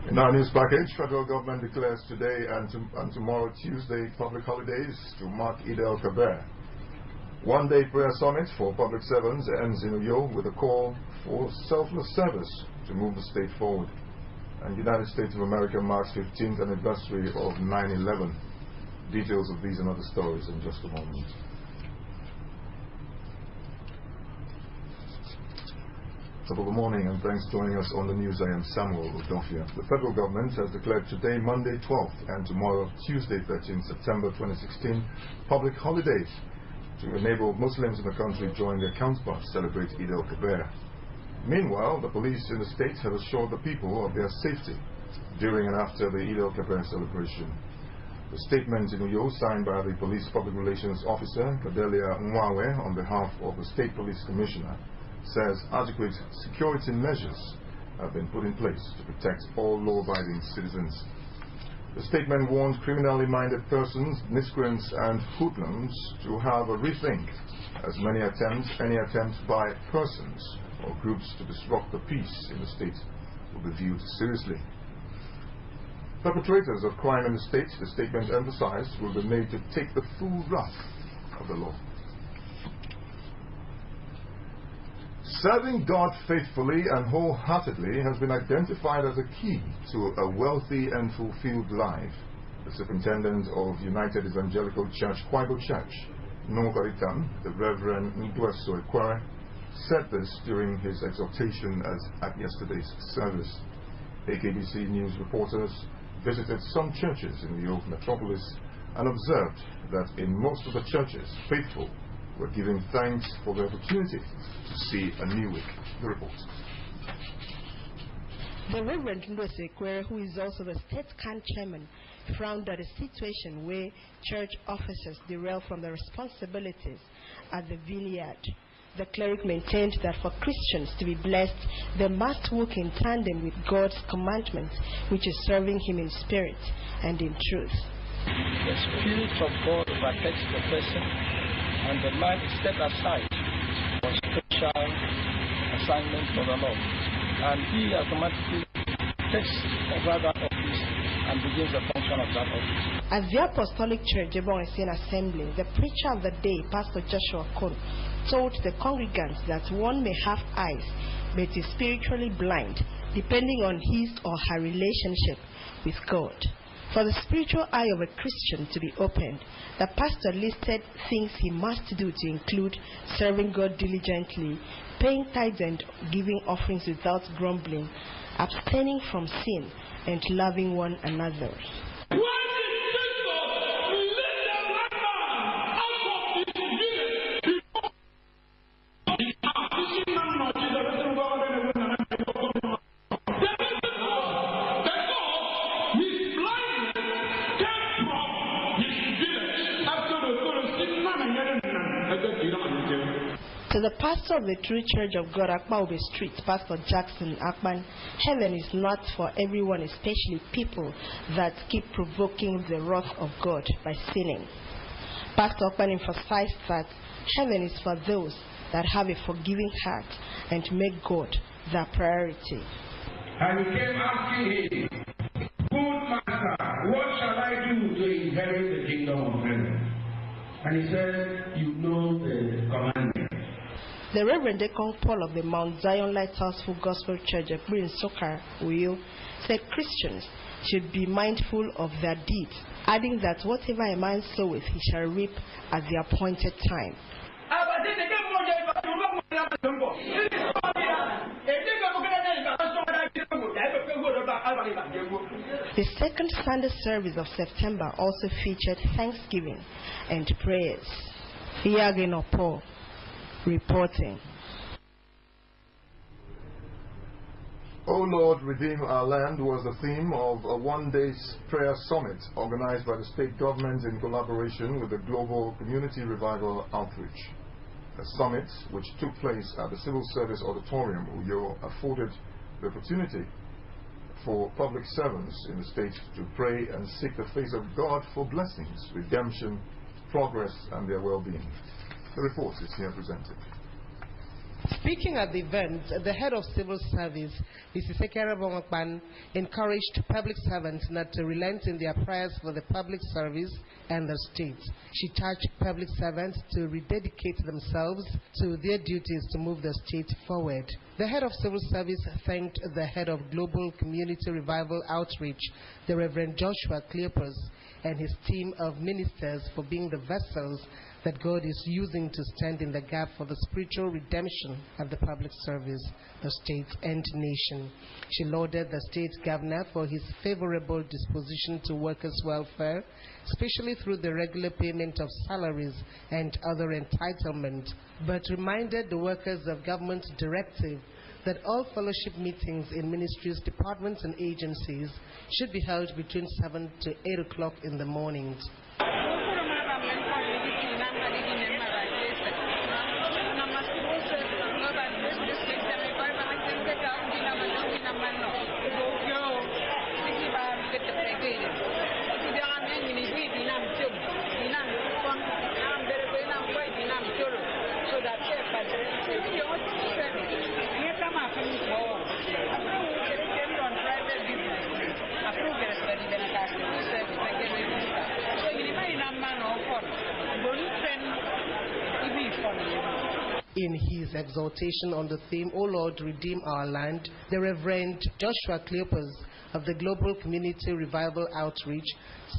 In our news package, federal government declares today and tomorrow, Tuesday, public holidays to mark Eid al-Kabir. One-day prayer summit for public servants ends in Uyo with a call for selfless service to move the state forward. And United States of America marks 15th anniversary of 9/11. Details of these and other stories in just a moment. Top of the morning, and thanks for joining us on the news. I am Samuel Udofia. The federal government has declared today, Monday 12th, and tomorrow, Tuesday 13th September 2016, public holidays to enable Muslims in the country join their counterparts celebrate Eid al-Kabir. Meanwhile, the police in the state have assured the people of their safety during and after the Eid al-Kabir celebration. The statement in Uyo, signed by the Police Public Relations Officer, Kadelia Nwawe, on behalf of the State Police Commissioner, says adequate security measures have been put in place to protect all law-abiding citizens. The statement warned criminally minded persons, miscreants and hoodlums to have a rethink, as any attempts by persons or groups to disrupt the peace in the state will be viewed seriously. Perpetrators of crime in the state, the statement emphasized, will be made to take the full wrath of the law. Serving God faithfully and wholeheartedly has been identified as a key to a wealthy and fulfilled life. The Superintendent of United Evangelical Church, Kwaibo Church, Nogaritam, the Reverend Ndweso Ekware, said this during his exhortation at yesterday's service. AKBC News reporters visited some churches in the old metropolis and observed that in most of the churches, faithful were giving thanks for the opportunity to see a new week. The report. The Reverend Ndweso Ekware, who is also the state CAN chairman, frowned at a situation where church officers derail from the responsibilities at the vineyard. The cleric maintained that for Christians to be blessed, they must walk in tandem with God's commandments, which is serving Him in spirit and in truth. The Spirit of God overtakes the person, and the man is set aside for special assignment for the Lord. And he automatically takes over that office and begins the function of that office. At the Apostolic Church, Jebon Assembly, the preacher of the day, Pastor Joshua Kon, told the congregants that one may have eyes, but is spiritually blind, depending on his or her relationship with God. For the spiritual eye of a Christian to be opened, the pastor listed things he must do to include serving God diligently, paying tithes and giving offerings without grumbling, abstaining from sin, and loving one another. To the pastor of the True Church of God, Akpaobe Street, Pastor Jackson Akpan, heaven is not for everyone, especially people that keep provoking the wrath of God by sinning. Pastor Akpan emphasized that heaven is for those that have a forgiving heart and make God their priority. And he came asking him, "Good master, what shall I do to inherit the kingdom of heaven?" And he said, "You know the commandment." The Reverend Dekong Paul of the Mount Zion Lighthouse Full Gospel Church at Green Sokar, Uyo, said Christians should be mindful of their deeds, adding that whatever a man soweth, he shall reap at the appointed time. The second Sunday service of September also featured thanksgiving and prayers. Iyagenopo reporting. O Lord, redeem our land was the theme of a one-day prayer summit organized by the state government in collaboration with the Global Community Revival Outreach. The summit, which took place at the Civil Service Auditorium, Uyo, afforded the opportunity for public servants in the state to pray and seek the face of God for blessings, redemption, progress, and their well-being. The report is here presented. Speaking at the event, the head of civil service, Mrs. Ekere Bongokpan, encouraged public servants not to relent in their prayers for the public service and the state. She charged public servants to rededicate themselves to their duties to move the state forward. The head of civil service thanked the head of Global Community Revival Outreach, the Reverend Joshua Cleopas, and his team of ministers for being the vessels that God is using to stand in the gap for the spiritual redemption of the public service, the state and nation. She lauded the state governor for his favorable disposition to workers' welfare, especially through the regular payment of salaries and other entitlements, but reminded the workers of government directive that all fellowship meetings in ministries, departments, and agencies should be held between 7 to 8 o'clock in the mornings. In his exhortation on the theme, O Lord, redeem our land, the Reverend Joshua Cleopas of the Global Community Revival Outreach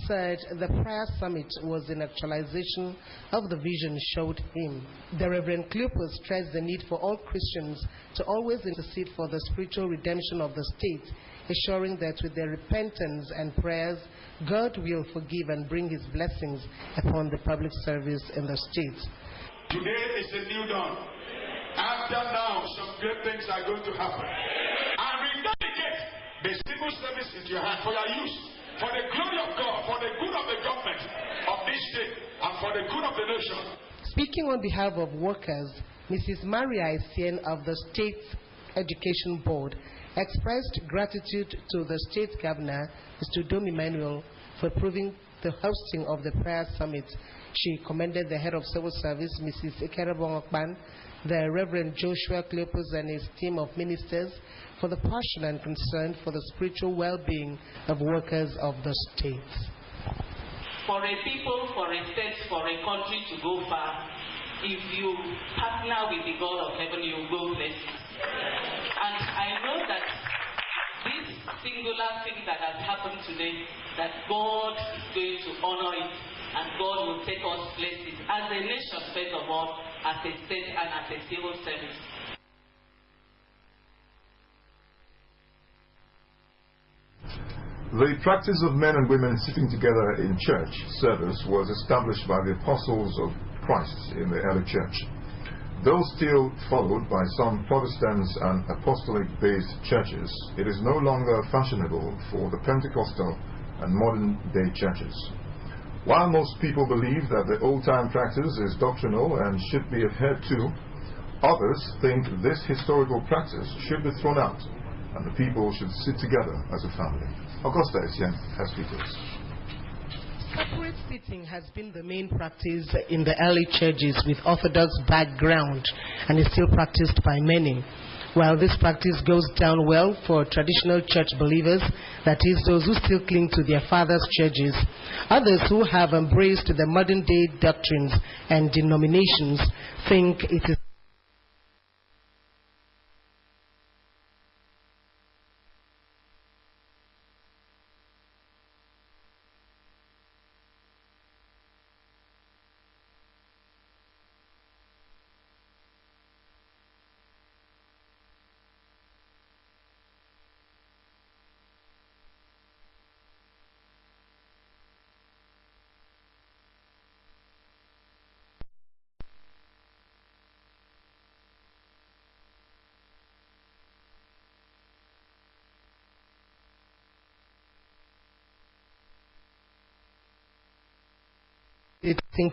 said the prayer summit was an actualization of the vision showed him. The Reverend Cleopas stressed the need for all Christians to always intercede for the spiritual redemption of the state, assuring that with their repentance and prayers, God will forgive and bring his blessings upon the public service in the state. Today is a new dawn. After now, some great things are going to happen. And rededicate the civil service into your hand for your use, for the glory of God, for the good of the government of this state, and for the good of the nation. Speaking on behalf of workers, Mrs. Maria Essien of the State Education Board expressed gratitude to the state governor, Mr. Dom Emmanuel, for approving the hosting of the prayer summit. She commended the head of civil service, Mrs. Ekere Bongokpan, the Reverend Joshua Cleopas and his team of ministers for the passion and concern for the spiritual well-being of workers of the state. For a people, for a state, for a country to go far, if you partner with the God of heaven, you go places. And I know that this singular thing that has happened today, that God is going to honor it, and God will take us places as a nation, first of all, as a state and as a civil service. The practice of men and women sitting together in church service was established by the apostles of Christ in the early church. Though still followed by some Protestants and apostolic-based churches, it is no longer fashionable for the Pentecostal and modern-day churches. While most people believe that the old-time practice is doctrinal and should be adhered to, others think this historical practice should be thrown out and the people should sit together as a family. Augusta Essien has details. Separate sitting has been the main practice in the early churches with Orthodox background and is still practiced by many. While this practice goes down well for traditional church believers, that is, those who still cling to their fathers' churches, others who have embraced the modern-day doctrines and denominations think it is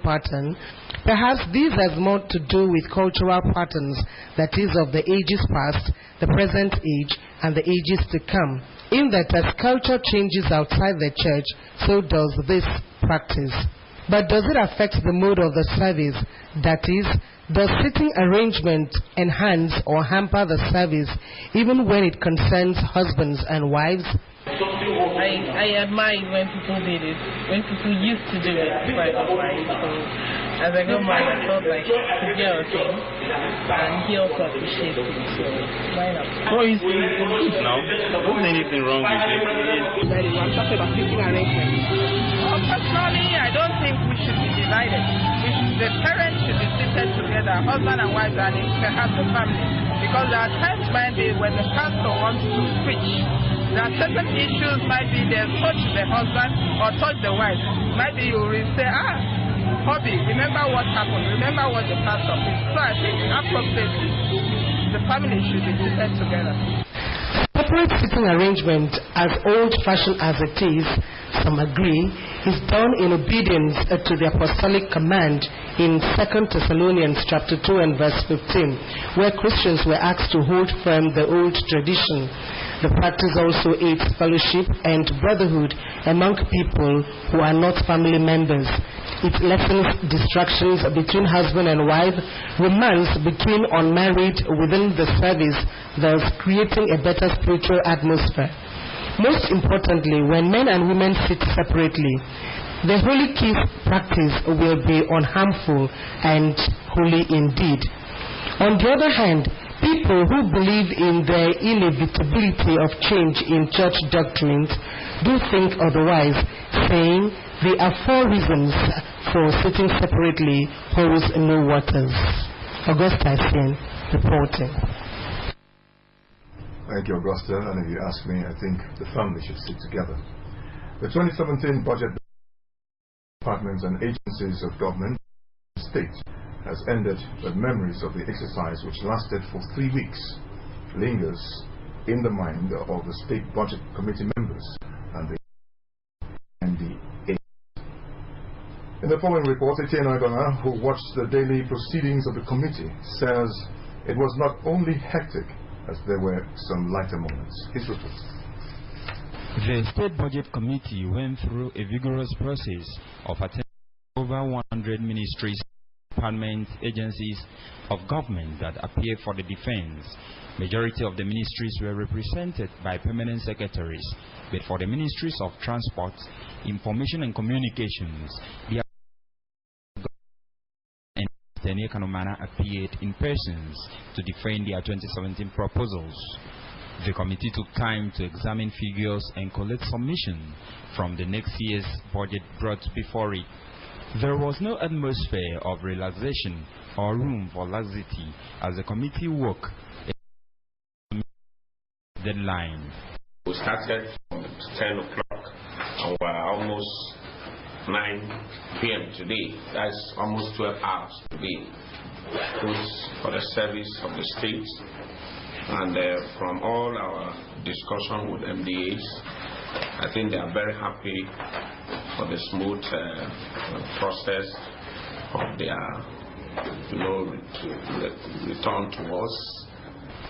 pattern. Perhaps this has more to do with cultural patterns, that is, of the ages past, the present age, and the ages to come, in that as culture changes outside the church, so does this practice. But does it affect the mood of the service? That is, does sitting arrangement enhance or hamper the service even when it concerns husbands and wives? I admire when people did it, when people used to do it quite a lot. So as I got married, I felt like it's a thing, and he also appreciates it. So why not? Oh, it's good now. There's anything wrong with it. I'm talking about sitting arrangement. Personally, I don't think we should be divided. The parents should be seated together, husband and wife, and perhaps the family. Because there are times when the pastor wants to preach, there are certain issues, might be they'll touch the husband or touch the wife. Might be you will say, hubby, remember what happened, remember what the pastor preached. So I think appropriately, the family should be seated together. Separate sitting arrangement, as old-fashioned as it is, some agree, is done in obedience to the apostolic command in 2 Thessalonians chapter 2 and verse 15, where Christians were asked to hold firm the old tradition. The practice also aids fellowship and brotherhood among people who are not family members. It lessens distractions between husband and wife, romance between unmarried within the service, thus creating a better spiritual atmosphere. Most importantly, when men and women sit separately, the holy kiss practice will be unharmful and holy indeed. On the other hand, people who believe in the inevitability of change in church doctrines do think otherwise, saying there are 4 reasons for sitting separately holds no waters. Augusta Sen reporting. Thank you, Augusta. And if you ask me, I think the family should sit together. The 2017 budget departments and agencies of government state has ended, but memories of the exercise, which lasted for 3 weeks, lingers in the mind of the state budget committee members and the NDA. In the following report, Etienne Oibanga, who watched the daily proceedings of the committee, says it was not only hectic, as there were some lighter moments. His report. The State Budget Committee went through a vigorous process of attending over 100 ministries, departments, agencies of government that appear for the defense. Majority of the ministries were represented by permanent secretaries, but for the ministries of transport, information and communications, the Tenia Kanomana appeared in persons to defend their 2017 proposals. The committee took time to examine figures and collect submission from the next year's budget brought before it. There was no atmosphere of relaxation or room for laxity as the committee worked a deadline. We started from 10 o'clock and we're almost 9 p.m. today. That's almost 12 hours today. Both for the service of the state and from all our discussion with MDAs, I think they are very happy for the smooth process of their return to us.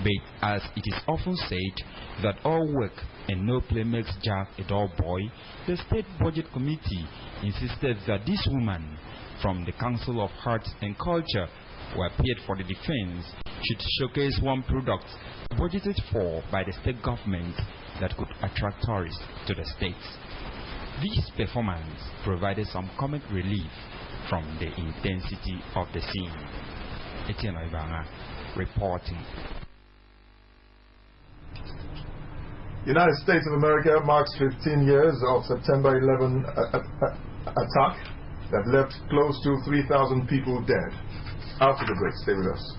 But as it is often said that all work and no play makes Jack a dull boy, the State Budget Committee insisted that this woman from the Council of Arts and Culture who appeared for the defense should showcase one product budgeted for by the state government that could attract tourists to the state. This performance provided some comic relief from the intensity of the scene. Etienne Oibanga reporting. United States of America marks 15 years of September 11 attack that left close to 3,000 people dead. After the break, stay with us.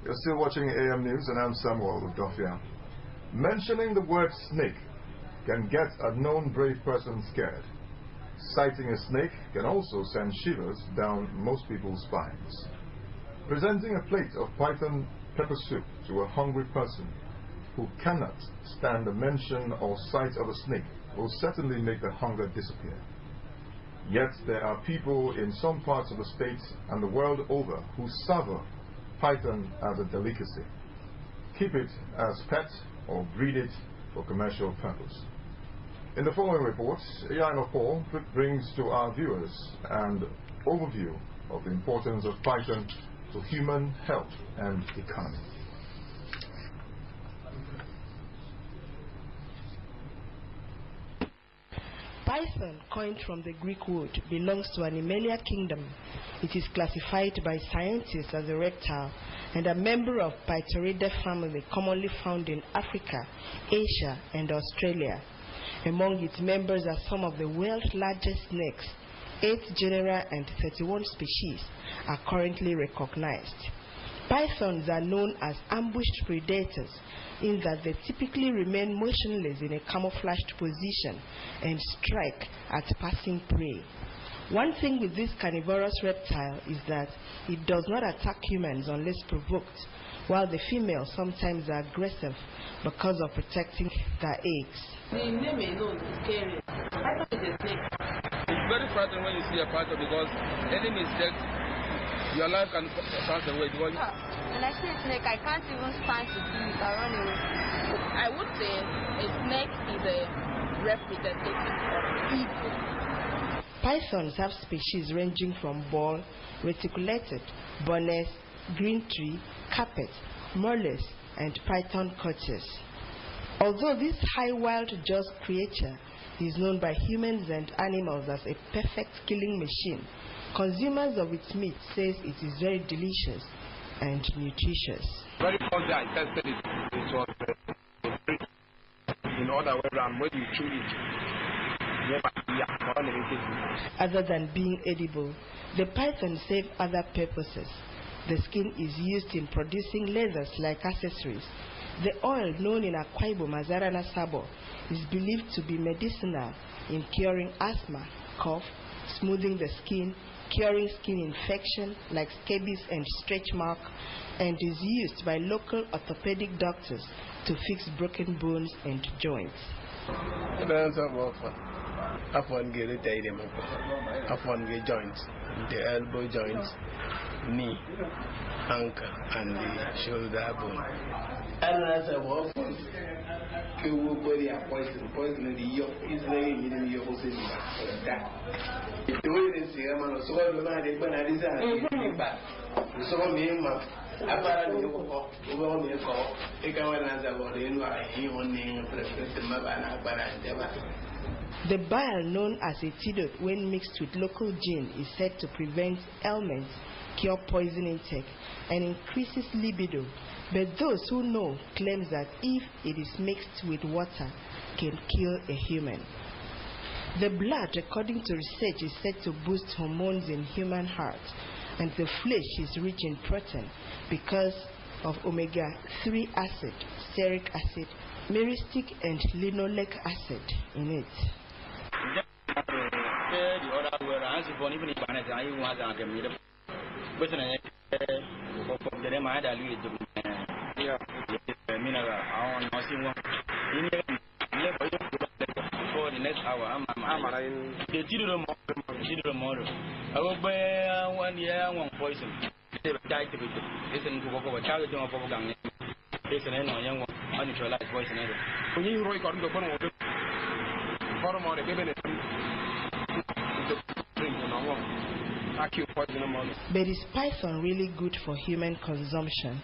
You're still watching AM News, and I'm Samuel Udofia. Mentioning the word snake can get a known brave person scared. Sighting a snake can also send shivers down most people's spines. Presenting a plate of python pepper soup to a hungry person who cannot stand the mention or sight of a snake will certainly make the hunger disappear. Yet there are people in some parts of the state and the world over who savor python as a delicacy, keep it as pet, or breed it for commercial purpose. In the following report, Ian Paul brings to our viewers an overview of the importance of python to human health and economy. Python, coined from the Greek word, belongs to Animalia kingdom. It is classified by scientists as a reptile and a member of Pythoridae family commonly found in Africa, Asia, and Australia. Among its members are some of the world's largest snakes. 8 genera and 31 species are currently recognized. Pythons are known as ambushed predators in that they typically remain motionless in a camouflaged position and strike at passing prey. One thing with this carnivorous reptile is that it does not attack humans unless provoked, while the females sometimes are aggressive because of protecting their eggs. The name alone is scary. Python is a snake. It's very frightening when you see a python because any mistake, your life can pass away. When I see a snake, I can't even stand to see it. I run away. I would say a snake is a representative of evil. Pythons have species ranging from ball, reticulated, boneless, green tree, carpet, molars, and python cutters. Although this high wild jaws creature is known by humans and animals as a perfect killing machine, consumers of its meat says it is very delicious and nutritious. Very first day I tested it, it was in other way around when you chew it. Other than being edible, the python serve other purposes. The skin is used in producing leathers like accessories. The oil known in Akwa Ibom as Arana Sabo is believed to be medicinal in curing asthma, cough, smoothing the skin, curing skin infection like scabies and stretch mark, and is used by local orthopedic doctors to fix broken bones and joints. Upon get joints, the elbow joints, knee, ankle, and the shoulder bone. And as a wolf, kill body are poison the yoke is laying in the yoke. If the way they see a man, so I don't know when I design back. So me, apparently, over me a call, a governor as a body, and he won't name President Mabana, but I never. The bile known as antidote when mixed with local gin is said to prevent ailments, cure poison intake, and increases libido. But those who know claim that if it is mixed with water, can kill a human. The blood, according to research, is said to boost hormones in human heart, and the flesh is rich in protein because of omega-3 acid, stearic acid, myristic, and linoleic acid in it. For the next hour, I'm I will buy 1 year, one poison. They died to listen to walk over child of gang. Listen, no young one, unneutralized poison. When you write on the bottom of the bottom of the given but is python really good for human consumption?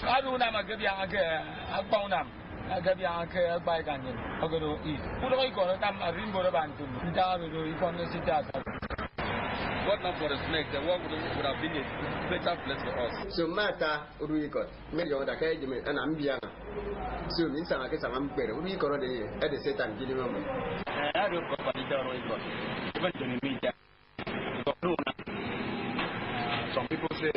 I don't know. I found them. I got the anchor by Ganyan. I'm going to eat. Put a record of them. I didn't go to Bantu. What not for the snake? The work would have been a better place for us. So, Mata, we got many of the academy and Ambiana. So, in some case, I'm better. We got at the set and giving them. I don't go for the even to me. Some people say,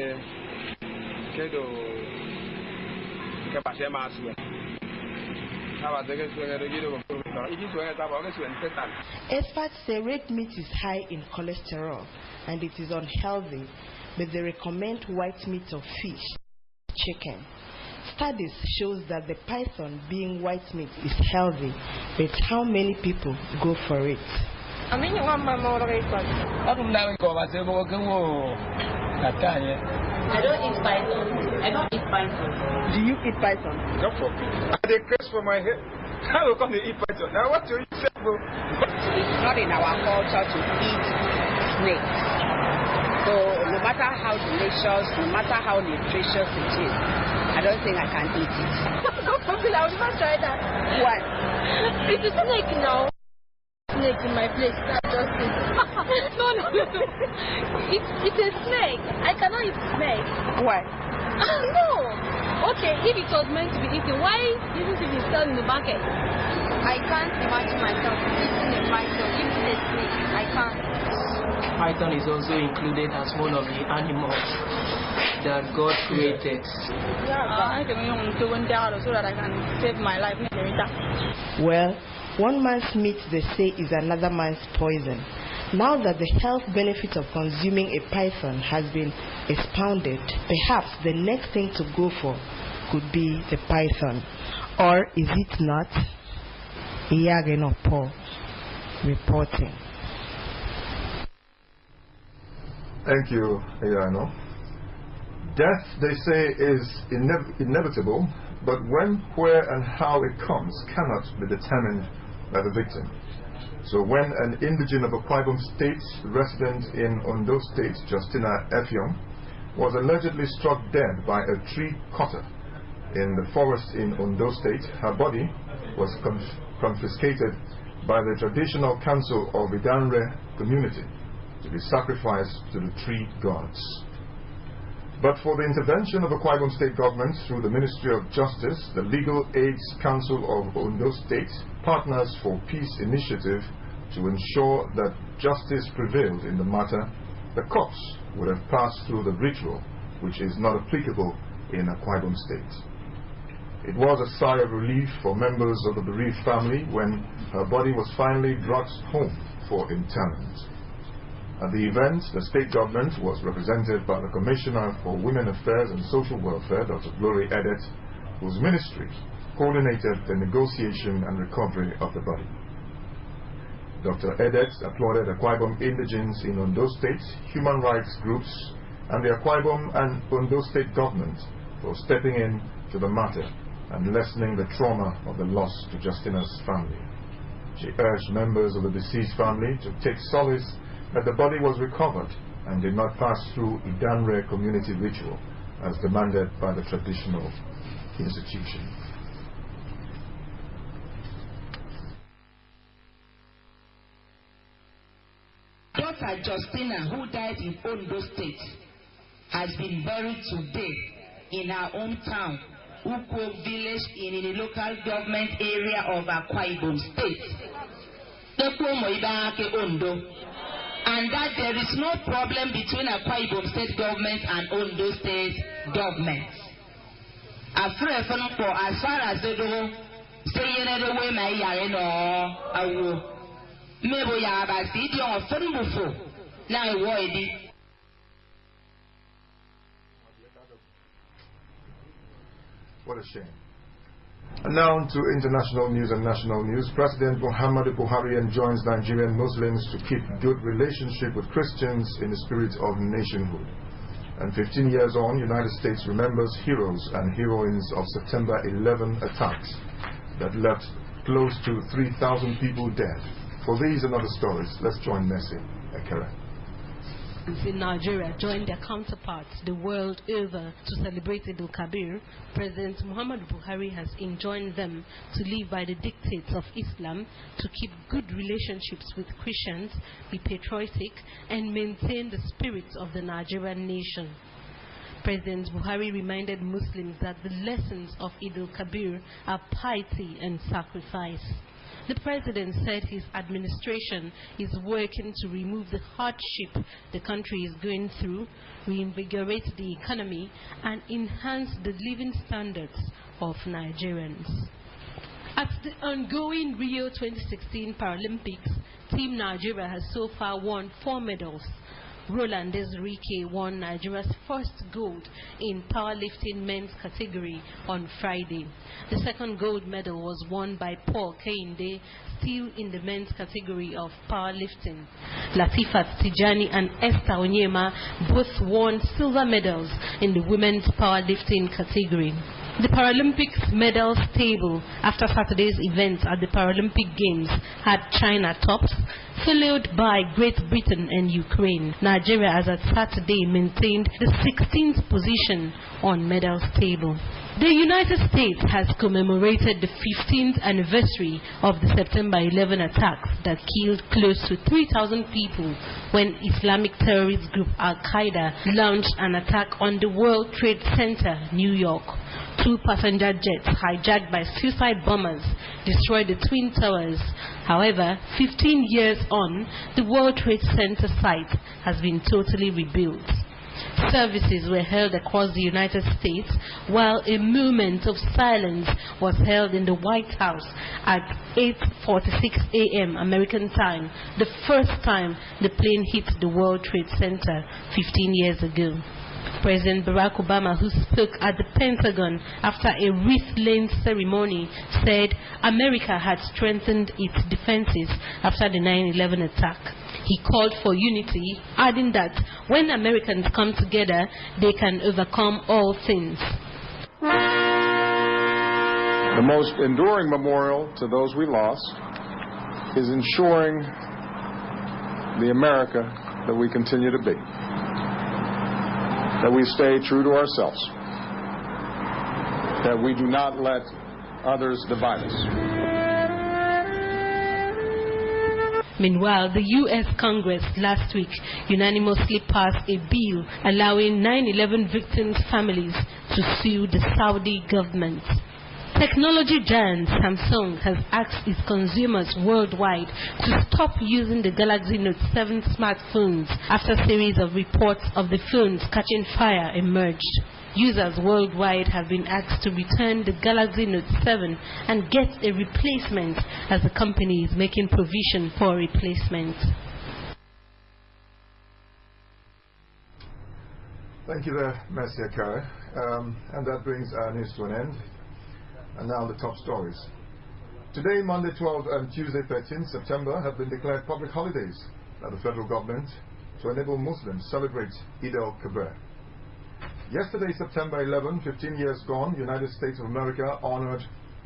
experts say red meat is high in cholesterol and it is unhealthy, but they recommend white meat of fish, chicken. Studies shows that the python being white meat is healthy, but how many people go for it? I mean, you want my mother to I don't eat python. I don't eat python. Do you eat python? No problem. They curse for my head. How come they eat python? Now what do you say, bro? It's not in our culture to eat snakes. So no matter how delicious, no matter how nutritious it is, I don't think I can eat it. I will never try that. Why? It's a snake now. Snake in my place. I just eat it. No. It's a snake. I cannot eat snake. Why? No. Okay, if it was meant to be eaten, why isn't it sold in the market? I can't imagine myself eating a python, even a snake. I can't. Python is also included as one of the animals that God created. I can go so that I can save my life. Well, one man's meat, they say, is another man's poison. Now that the health benefit of consuming a python has been expounded, perhaps the next thing to go for could be the python. Or is it not? Iyageno Paul reporting. Thank you, Iyano. Death, they say, is inevitable, but when, where, and how it comes cannot be determined by the victim. So when an indigene of Akwa Ibom State, resident in Ondo State, Justina Effiong, was allegedly struck dead by a tree cutter in the forest in Ondo State, her body was confiscated by the traditional council of Idanre community to be sacrificed to the tree gods. But for the intervention of Akwa Ibom State government through the Ministry of Justice, the Legal Aids Council of Ondo State, Partners for Peace initiative to ensure that justice prevailed in the matter, the corpse would have passed through the ritual, which is not applicable in Akwa Ibom State. It was a sigh of relief for members of the bereaved family when her body was finally brought home for interment. At the event, the state government was represented by the Commissioner for Women Affairs and Social Welfare, Dr. Glory Edet, whose ministry coordinated the negotiation and recovery of the body. Dr. Edet applauded Akwa Ibom indigenes in Ondo State, human rights groups, and the Akwa Ibom and Ondo State government for stepping in to the matter and lessening the trauma of the loss to Justina's family. She urged members of the deceased family to take solace that the body was recovered and did not pass through Idanre community ritual as demanded by the traditional institution. Daughter Justina, who died in Ondo State, has been buried today in her hometown, Ukwo village, in the local government area of Akwa Ibom State. And that there is no problem between Akwa Ibom State government and Ondo State government. As far as they go, say the way my yareno awo. Mebo ya abasi di on fun bufo na ewo edi. What a shame. And now to international news and national news. President Muhammadu Buhari enjoins Nigerian Muslims to keep good relationship with Christians in the spirit of nationhood. And 15 years on, United States remembers heroes and heroines of September 11 attacks that left close to 3,000 people dead. For these and other stories, let's join Messi Ekere. In Nigeria joined their counterparts the world over to celebrate Eid al-Kabir. President Muhammadu Buhari has enjoined them to live by the dictates of Islam, to keep good relationships with Christians, be patriotic, and maintain the spirit of the Nigerian nation. President Buhari reminded Muslims that the lessons of Eid al-Kabir are piety and sacrifice. The president said his administration is working to remove the hardship the country is going through, reinvigorate the economy, and enhance the living standards of Nigerians. At the ongoing Rio 2016 Paralympics, Team Nigeria has so far won 4 medals. Roland Ezrike won Nigeria's first gold in powerlifting men's category on Friday. The second gold medal was won by Paul Kehinde, still in the men's category of powerlifting. Latifat Tijani and Esther Onyema both won silver medals in the women's powerlifting category. The Paralympics medals table after Saturday's events at the Paralympic Games had China tops, followed by Great Britain and Ukraine. Nigeria, as at Saturday, maintained the 16th position on medals table. The United States has commemorated the 15th anniversary of the September 11 attacks that killed close to 3,000 people when Islamic terrorist group Al-Qaeda launched an attack on the World Trade Center, New York. 2 passenger jets hijacked by suicide bombers destroyed the Twin Towers. However, 15 years on, the World Trade Center site has been totally rebuilt. Services were held across the United States, while a moment of silence was held in the White House at 8:46 a.m. American time, the first time the plane hit the World Trade Center 15 years ago. President Barack Obama, who spoke at the Pentagon after a wreath-laying ceremony, said America had strengthened its defenses after the 9/11 attack. He called for unity, adding that when Americans come together, they can overcome all things. The most enduring memorial to those we lost is ensuring the America that we continue to be, that we stay true to ourselves, that we do not let others divide us. Meanwhile, the U.S. Congress last week unanimously passed a bill allowing 9/11 victims' families to sue the Saudi government. Technology giant Samsung has asked its consumers worldwide to stop using the Galaxy Note 7 smartphones after a series of reports of the phones catching fire emerged. Users worldwide have been asked to return the Galaxy Note 7 and get a replacement, as the company is making provision for replacement. Thank you there, Mercy Akare. And that brings our news to an end. And now the top stories. Today, Monday 12th and Tuesday 13th September have been declared public holidays by the federal government to enable Muslims celebrate Eid al-Kabir. Yesterday, September 11, 15 years gone, United States of America honored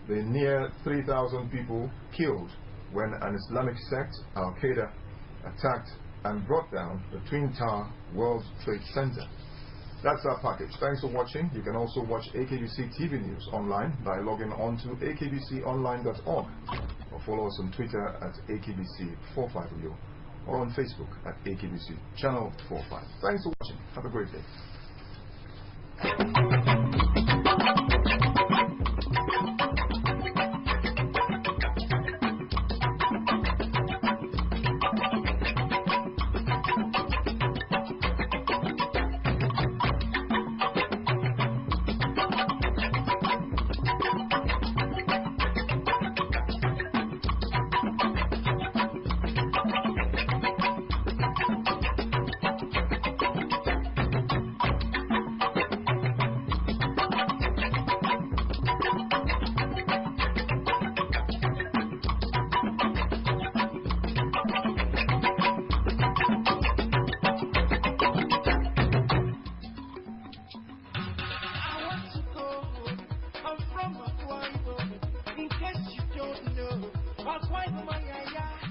the near 3,000 people killed when an Islamic sect, Al-Qaeda, attacked and brought down the Twin Tower World Trade Center. That's our package. Thanks for watching. You can also watch AKBC TV News online by logging on to akbconline.org or follow us on Twitter at AKBC450 or on Facebook at AKBC Channel 45. Thanks for watching. Have a great day.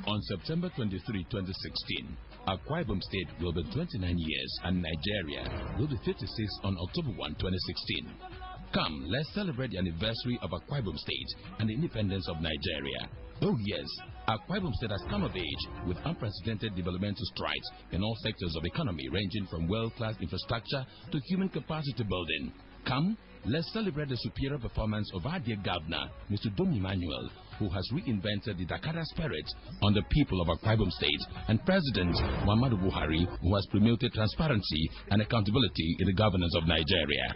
On September 23, 2016, Akwa Ibom State will be 29 years and Nigeria will be 56 on October 1, 2016. Come, let's celebrate the anniversary of Akwa Ibom State and the independence of Nigeria. Oh yes, Akwa Ibom State has come of age with unprecedented developmental strides in all sectors of economy, ranging from world-class infrastructure to human capacity building. Come, let's celebrate the superior performance of our dear governor, Mr. Dom Emmanuel, who has reinvented the Dakar spirit on the people of Akwa Ibom State, and President Muhammadu Buhari, who has promoted transparency and accountability in the governance of Nigeria.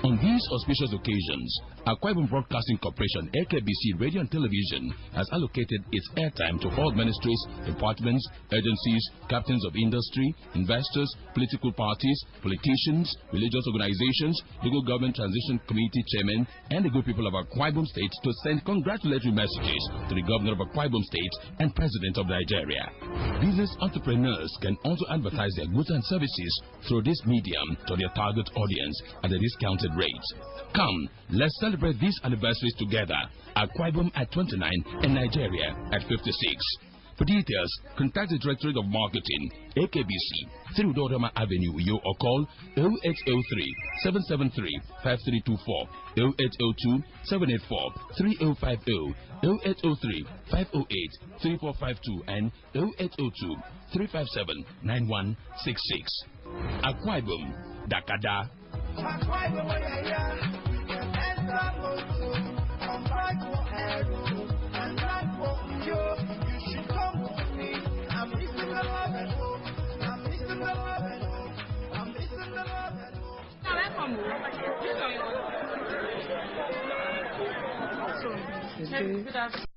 On these auspicious occasions, Akwa Ibom Broadcasting Corporation, AKBC Radio and Television, has allocated its airtime to all ministries, departments, agencies, captains of industry, investors, political parties, politicians, religious organizations, local government transition committee chairmen, and the good people of Akwa Ibom State to send congratulatory messages to the governor of Akwa Ibom State and president of Nigeria. Business entrepreneurs can also advertise their goods and services through this medium to their target audience at a discounted rate. Come, let's celebrate these anniversaries together. Akwa Ibom at 29 and Nigeria at 56. For details, contact the Directorate of Marketing, AKBC, 3 Dodoma Avenue, Uyo, or call 0803-773-5324, 0802-784-3050, 0803-508-3452, and 0802-357-9166. Akwa Ibom, Dakada. Good afternoon.